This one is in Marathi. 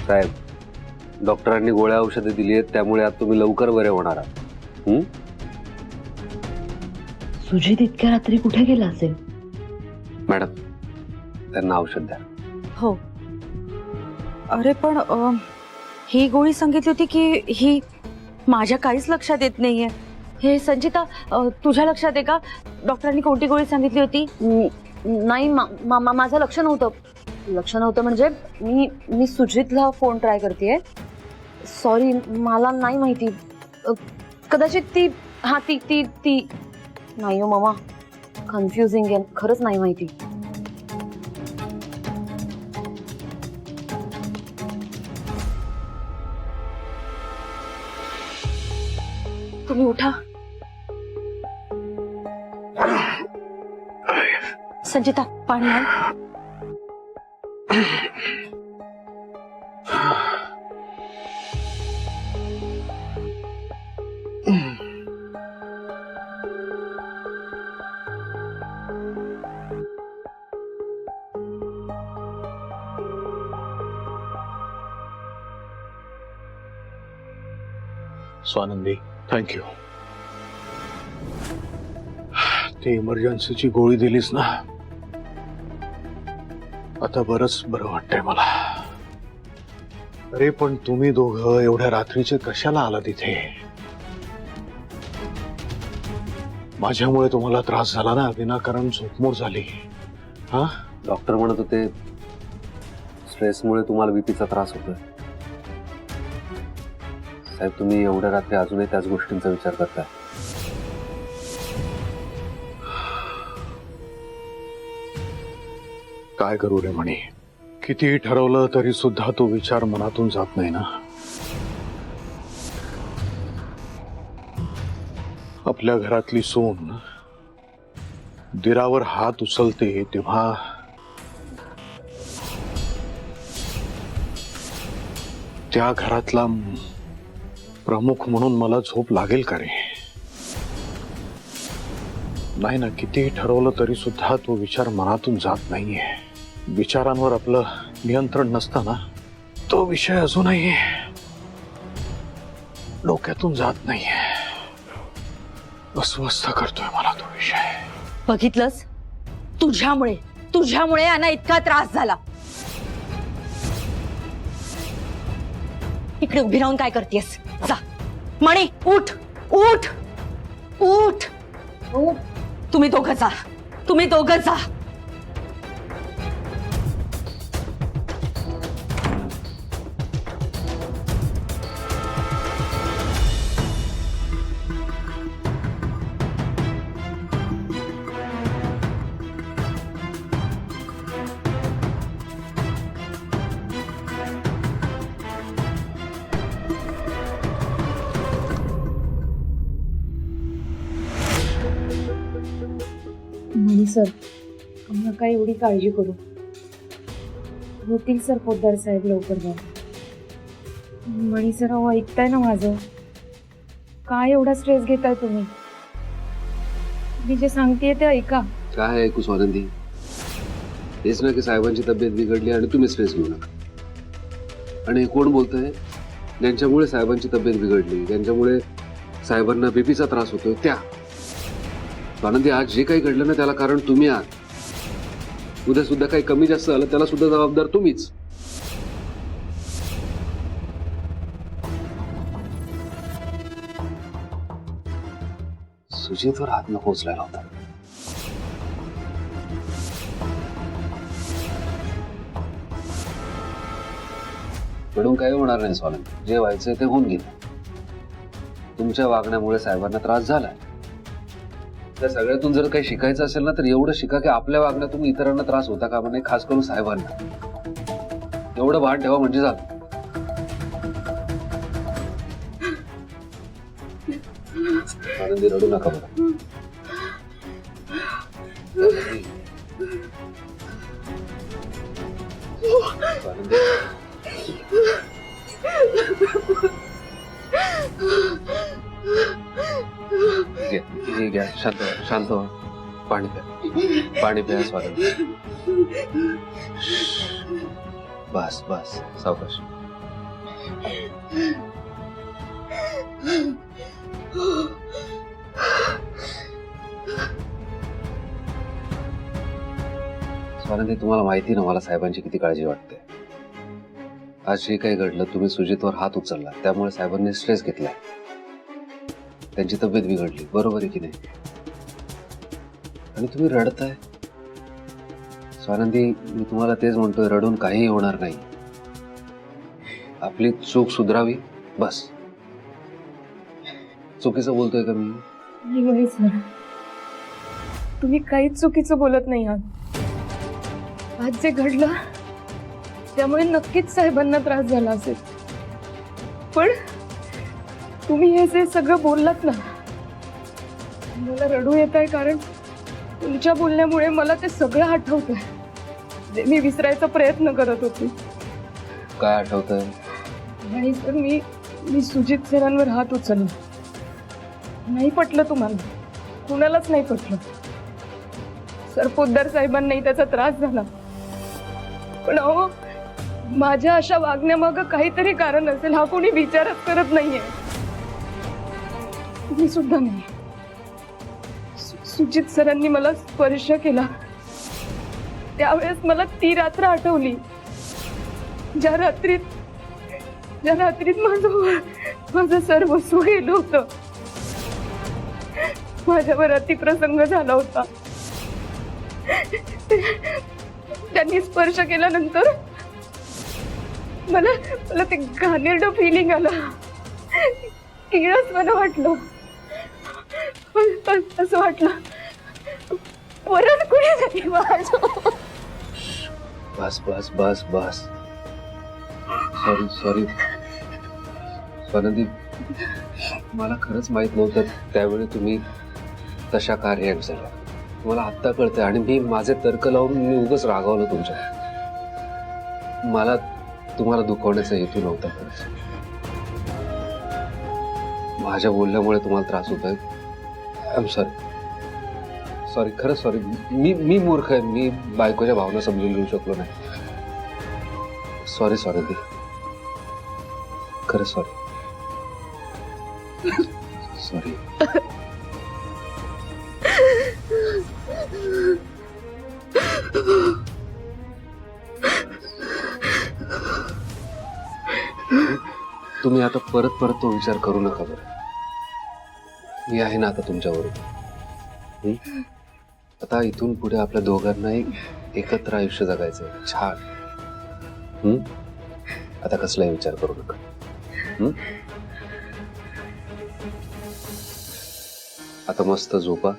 साहेब डॉक्टरांनी गोळ्या औषधे दिली आहेत, त्यामुळे आता तुम्ही लवकर बरे होणार आहात. सुजित इतक्या रात्री कुठे गेला असेल? मॅडम त्यांना औषध द्या. हो. अरे पण ही गोळी सांगितली होती की ही माझ्या काहीच लक्षात येत नाहीये. हे संचिता तुझ्या लक्षात आहे का डॉक्टरांनी कोणती गोळी सांगितली होती? नाही माझं लक्ष नव्हतं म्हणजे मी सुजितला फोन ट्राय करतेय. सॉरी मला नाही माहिती. कदाचित ती नाही हो मामा, कन्फ्युजिंग आहे, खरंच नाही माहिती. तुम्ही उठा. संचिता पाणी आण. स्वानंदी थँक्यू. ते इमर्जन्सीची गोळी दिलीस ना, आता बरंच बरं वाटतंय मला. अरे पण तुम्ही दोघं एवढ्या रात्रीचे कशाला आला तिथे? माझ्यामुळे तुम्हाला त्रास झाला ना, विनाकारण झोपमोड झाली. हा डॉक्टर म्हणत होते स्ट्रेसमुळे तुम्हाला बीपीचा त्रास होतोय. साहेब तुम्ही एवढ्या रात्री अजूनही त्याच गोष्टींचा विचार करताय. काय करू रे म्हणे, कितीही ठरवलं तरी सुद्धा तो विचार मनातून जात नाही ना. आपल्या घरातली सून दिरावर हात उचलते तेव्हा त्या घरातला प्रमुख म्हणून मला झोप लागेल का रे? नाही ना, कितीही ठरवलं तरी सुद्धा तो विचार मनातून जात नाहीये. विचारांवर आपलं नियंत्रण नसताना तो विषय अजूनही डोक्यातून जात नाहीये. अस्वस्थ करतोय मला तो विषय. बघितलंस, तुझ्यामुळे यांना इतका त्रास झाला. इकडे उभी राहून काय करतेस? जा मणी, उठ उठ उठ. तुम्ही दोघं जा. मनी सर, नका एवढी काळजी करू. होतील सर पोद्दार साहेब लवकर जा. मणी सर अहो ऐकताय ना माझं? काय एवढा स्ट्रेस घेताय तुम्ही? मी जे सांगतेय ते ऐका. काय ऐकू स्वानंदी? हेच ना की साहेबांची तब्येत बिघडली आणि तुम्ही स्ट्रेस घेऊ नका. आणि हे कोण बोलतंय? ज्यांच्यामुळे साहेबांची तब्येत बिघडली, ज्यांच्यामुळे साहेबांना बीपीचा त्रास होतोय त्या. स्वानंदी आज जे काही घडलं ना त्याला कारण तुम्ही आहात. उद्या सुद्धा काही कमी जास्त झालं त्याला सुद्धा जबाबदार तुम्हीच. सुजितवर हात नको उचलायला होता. पडून काही होणार नाही स्वानंदी. जे व्हायचंय ते होऊन गेलं. तुमच्या वागण्यामुळे साहेबांना त्रास झालाय. त्या सगळ्यातून जर काही शिकायचं असेल ना तर एवढं शिका की आपल्या वागण्यातून इतरांना त्रास होता कामा नये, खास करून साहेबांना. एवढं भान ठेवा म्हणजे झालं. आनंदी रडू नका बघा. घ्या शांत शांत व्हा. पाणी प्या, पाणी प्या स्वागत. बस बस सावकाश. स्वानंदी, तुम्हाला माहिती ना मला साहेबांची किती काळजी वाटते. आज जे काही घडलं, तुम्ही सुजितवर हात उचलला त्यामुळे साहेबांनी स्ट्रेस घेतलाय. त्यांची तब्येत बिघडली, बरोबर आहे की नाही? आणि तुम्ही रडताय. स्वानंदी, मी तुम्हाला तेच म्हणतोय, रडून काही होणार नाही. आपली चूक सुधारावी बस. चुकीचं बोलतोय का मी? नाही वही सर, तुम्ही काहीच चुकीचं बोलत नाही आहात. आज जे घडलं त्यामुळे नक्कीच साहेबांना त्रास झाला असेल, पण तुम्ही हे जे सगळं बोललात ना, मला रडू येत आहे, कारण तुमच्या बोलण्यामुळे मला ते सगळं आठवतंय जे मी विसरायचा प्रयत्न करत होते. काय आठवतंय? आणि सर, मी सुजित सरांवर हात उचलला. नाही पटलं तुम्हाला, कुणालाच नाही पटलं. सर, पोद्दार साहेबांनाही त्याचा त्रास झाला, पण अहो, माझ्या अशा वागण्यामागं काहीतरी कारण असेल हा कोणी विचारच करत नाहीये. तुम्ही सुद्धा नाही. सुजित सरांनी मला स्पर्श केला त्यावेळेस मला ती रात्र आठवली, ज्या रात्रीत माझं सर्वस्व गेलं होतं. माझ्यावर अतिप्रसंग झाला होता. त्यांनी स्पर्श केल्यानंतर मला ते घाणेरडं फिलिंग आलं. किळस मला वाटलं, असं वाटलं परत कुणी नाही माझं. बस बस बस बस. सॉरी स्वानंदी, मला खरंच माहित नव्हतं त्यावेळी तुम्ही तशा का रिॲक्ट झाला. मला आत्ता कळतंय, आणि मी माझे तर्क लावून मी उगाच रागावलं तुमच्या. मला तुम्हाला दुखवण्याचा हेतू नव्हता. खरंच माझ्या बोलण्यामुळे तुम्हाला त्रास होतोय. आय एम सॉरी, खरंच सॉरी. मी मूर्ख आहे. मी बायकोच्या भावना समजून घेऊ शकलो नाही. सॉरी दी, खरंच सॉरी. तुम्ही आता परत तो विचार करू नका बरं. मी आहे ना आता तुमच्याबरोबर. आता इथून पुढे आपल्या दोघांनाही एकत्र आयुष्य जगायचंय. छान. आता कसलाही विचार करू नका. आता मस्त झोपा.